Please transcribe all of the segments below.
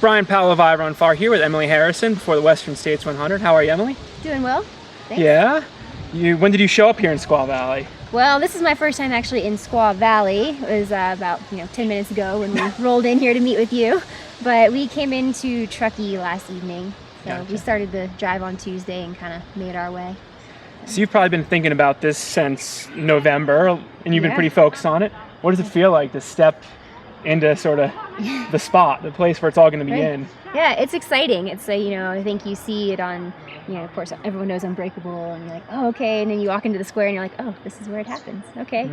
Brian Powell of I Run Far here with Emily Harrison for the Western States 100. How are you, Emily? Doing well. Thanks. Yeah? When did you show up here in Squaw Valley? Well, this is my first time actually in Squaw Valley. It was about 10 minutes ago when we rolled in here to meet with you. But we came into Truckee last evening. So Gotcha. we started the drive on Tuesday and kind of made our way. So you've probably been thinking about this since November, and you've been Yeah. pretty focused on it. What does it feel like to step into sort of the spot, the place where it's all going to be Right. in? Yeah, it's exciting. It's I think you see it on, of course everyone knows Unbreakable, and you're like, oh, okay, and then you walk into the square and you're like, oh, this is where it happens. Okay.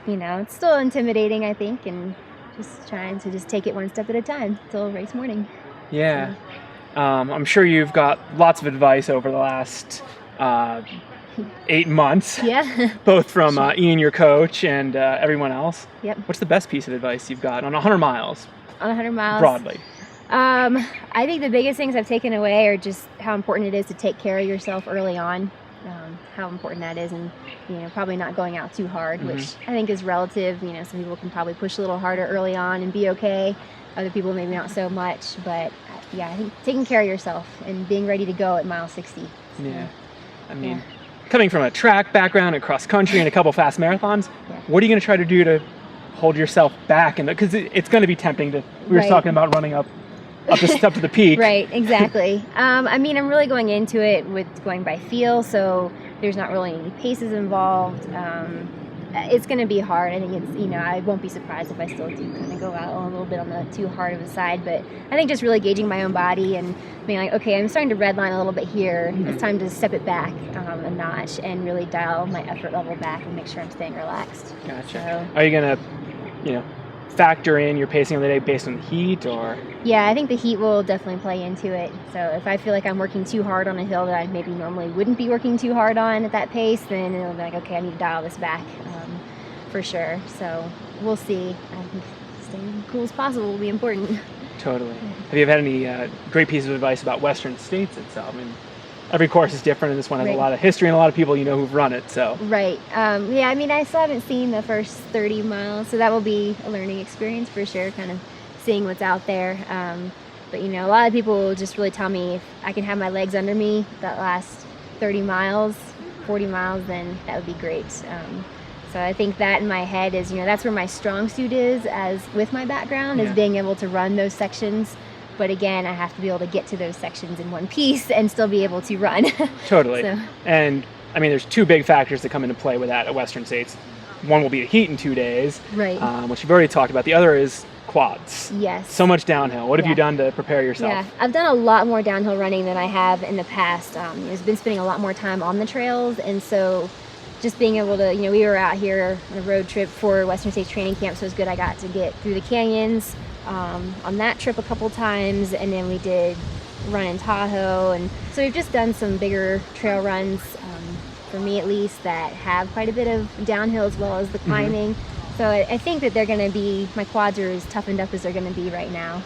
It's still intimidating, I think, and just trying to just take it one step at a time till race morning. Yeah. I'm sure you've got lots of advice over the last 8 months, Yeah. both from Sure. Ian, your coach, and everyone else. Yep. What's the best piece of advice you've got on 100 miles, On 100 miles. broadly? I think the biggest things I've taken away are just how important it is to take care of yourself early on. How important that is, and probably not going out too hard, which I think is relative. Some people can probably push a little harder early on and be okay. Other people maybe not so much, but yeah, I think taking care of yourself and being ready to go at mile 60. So, Yeah. I mean, coming from a track background and cross country and a couple fast marathons, Yeah. what are you going to try to do to hold yourself back? Because it's going to be tempting to. We were Right. talking about running up to the peak. Right, exactly. I'm really going into it with going by feel, so there's not really any paces involved. It's going to be hard. I think it's, I won't be surprised if I still do kind of go out a little bit on the too hard of a side, but I think just really gauging my own body and being like, okay, I'm starting to redline a little bit here. It's time to step it back a notch and really dial my effort level back and make sure I'm staying relaxed. Gotcha. So, Are you going to, factor in your pacing of the day based on the heat, or? yeah, I think the heat will definitely play into it. So if I feel like I'm working too hard on a hill that I maybe normally wouldn't be working too hard on at that pace, then it'll be like, okay, I need to dial this back for sure. So we'll see. I think staying cool as possible will be important. Totally. Have you ever had any great pieces of advice about Western States itself? I mean, every course is different, and this one has Right. a lot of history and a lot of people who've run it. So. Right. I still haven't seen the first 30 miles, so that will be a learning experience for sure, kind of seeing what's out there. But a lot of people will just really tell me if I can have my legs under me that last 30 miles, 40 miles, then that would be great. So I think that in my head is, that's where my strong suit is, as with my background, is being able to run those sections. But again, I have to be able to get to those sections in one piece and still be able to run. Totally. So. And there's two big factors that come into play with that at Western States. One will be the heat in 2 days, Right. Which you've already talked about. The other is quads. Yes. So much downhill. What have you done to prepare yourself? Yeah, I've done a lot more downhill running than I have in the past. I've been spending a lot more time on the trails, and so just being able to, we were out here on a road trip for Western States training camp, so it was good. I got to get through the canyons on that trip a couple times, and then we did run in Tahoe, and so we've just done some bigger trail runs, for me at least, that have quite a bit of downhill as well as the climbing. So I think that they're going to be, my quads are as toughened up as they're going to be right now.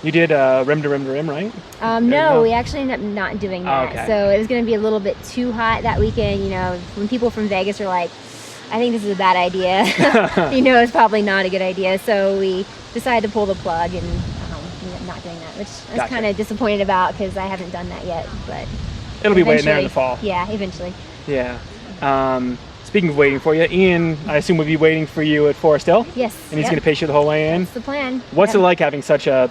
You did rim to rim to rim, right? No, we actually ended up not doing that. Okay. So it was going to be a little bit too hot that weekend. When people from Vegas are like, I think this is a bad idea, it's probably not a good idea. So we decided to pull the plug and ended up not doing that, which I was Gotcha. kind of disappointed about because I haven't done that yet. But It'll be waiting there in the eventually- fall. Yeah, eventually. Yeah. Speaking of waiting for you, Ian, I assume would be waiting for you at Forest Hill? Yes. And he's going to pace you the whole way in? That's the plan. What's Yep. it like having such a,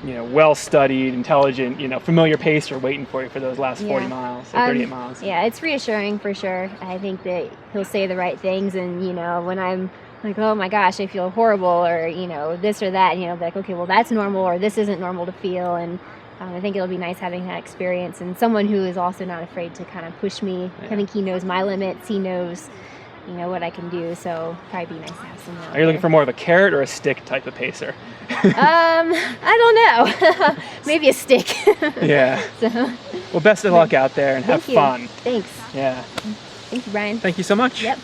well-studied, intelligent, familiar pacer waiting for you for those last 40 miles, or 38 miles? Yeah, it's reassuring for sure. I think that he'll say the right things, and when I'm like, oh my gosh, I feel horrible, or this or that, and he'll be like, okay, well that's normal, or this isn't normal to feel, and I think it'll be nice having that experience and someone who is also not afraid to kind of push me. Yeah. I think he knows my limits. He knows, what I can do. So probably be nice to have someone. Are you looking for more of a carrot or a stick type of pacer? I don't know. Maybe a stick. Yeah. So, Well, best of luck out there and have thank you. fun. Thanks. Yeah. Thank you, Brian. Thank you so much. Yep.